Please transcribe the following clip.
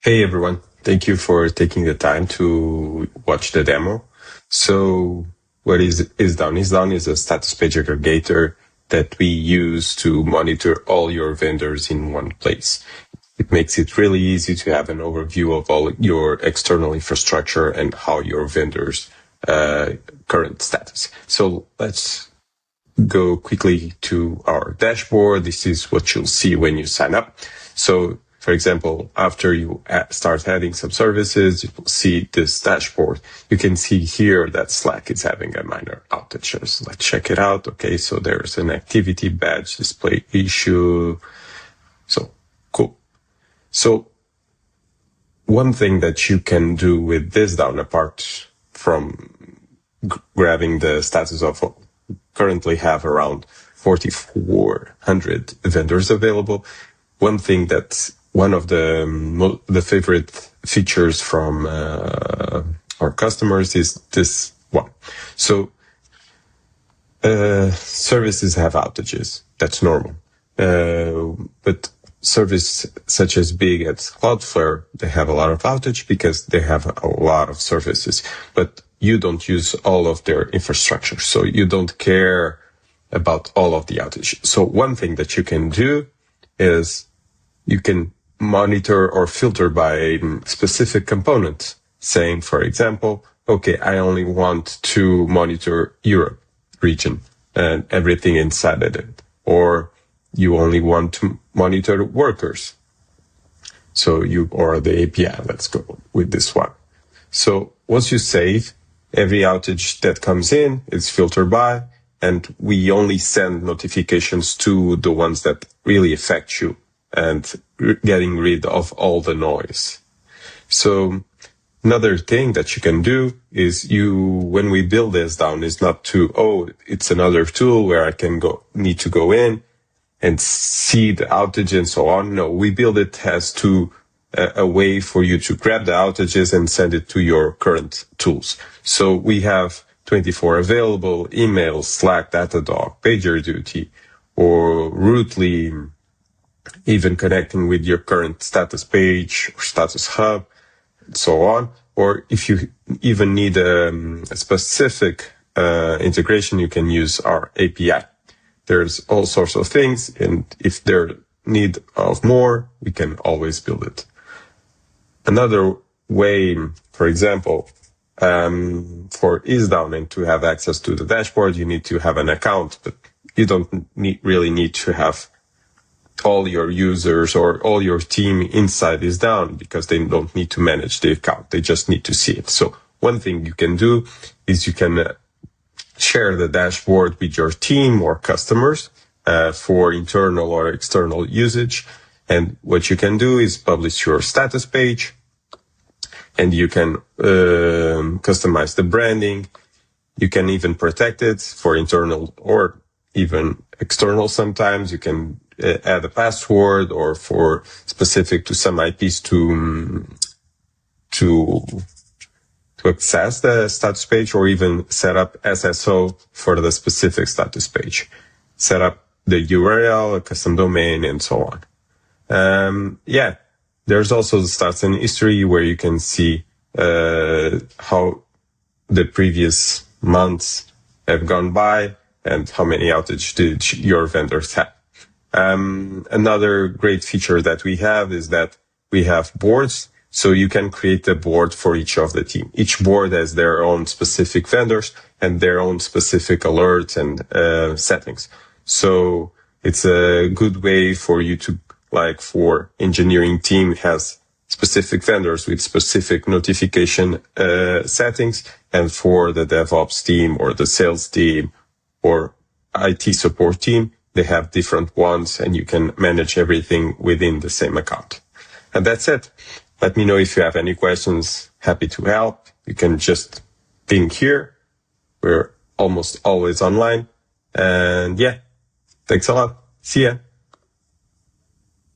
Hey everyone, thank you for taking the time to watch the demo. So what is IsDown? IsDown is a status page aggregator that we use to monitor all your vendors in one place. It makes it really easy to have an overview of all your external infrastructure and how your vendors' current status. So let's go quickly to our dashboard. This is what you'll see when you sign up. So, for example, after you start adding some services, you will see this dashboard. You can see here that Slack is having a minor outage. So let's check it out. Okay, so there's an activity badge display issue. So, cool. So, one thing that you can do with this down, apart from grabbing the status of currently have around 4,400 vendors available. One thing that's one of the favorite features from our customers is this one. So services have outages. That's normal. But service such as big as Cloudflare, they have a lot of outage because they have a lot of services, but you don't use all of their infrastructure. So you don't care about all of the outage. So one thing that you can do is you can monitor or filter by specific components, saying, for example, okay, I only want to monitor Europe region and everything inside it, or you only want to monitor workers. So or the API, let's go with this one. So once you save, every outage that comes in is filtered by, and we only send notifications to the ones that really affect you and getting rid of all the noise. So another thing that you can do is when we build this down, is not it's another tool where I need to go in and see the outage and so on. No, we build it as a way for you to grab the outages and send it to your current tools. So we have 24 available: email, Slack, Datadog, PagerDuty, or Rootly, even connecting with your current status page or status hub, and so on. Or if you even need a specific integration, you can use our API. There's all sorts of things, and if there's need of more, we can always build it. Another way, for example, for IsDown and to have access to the dashboard, you need to have an account, but you don't really need to have all your users or all your team inside IsDown, because they don't need to manage the account. They just need to see it. So one thing you can do is you can share the dashboard with your team or customers for internal or external usage. And what you can do is publish your status page, and you can customize the branding. You can even protect it for internal or even external. Sometimes you can add a password, or for specific to some IPs to access the status page, or even set up SSO for the specific status page, set up the URL, a custom domain, and so on. There's also the stats and history, where you can see how the previous months have gone by and how many outages did your vendors have. Another great feature that we have is that we have boards. So you can create a board for each of the team. Each board has their own specific vendors and their own specific alerts and settings. So it's a good way for you to, like, for engineering team has specific vendors with specific notification settings, and for the DevOps team or the sales team or IT support team, they have different ones, and you can manage everything within the same account. And that's it. Let me know if you have any questions. Happy to help. You can just ping here. We're almost always online. And thanks a lot. See ya.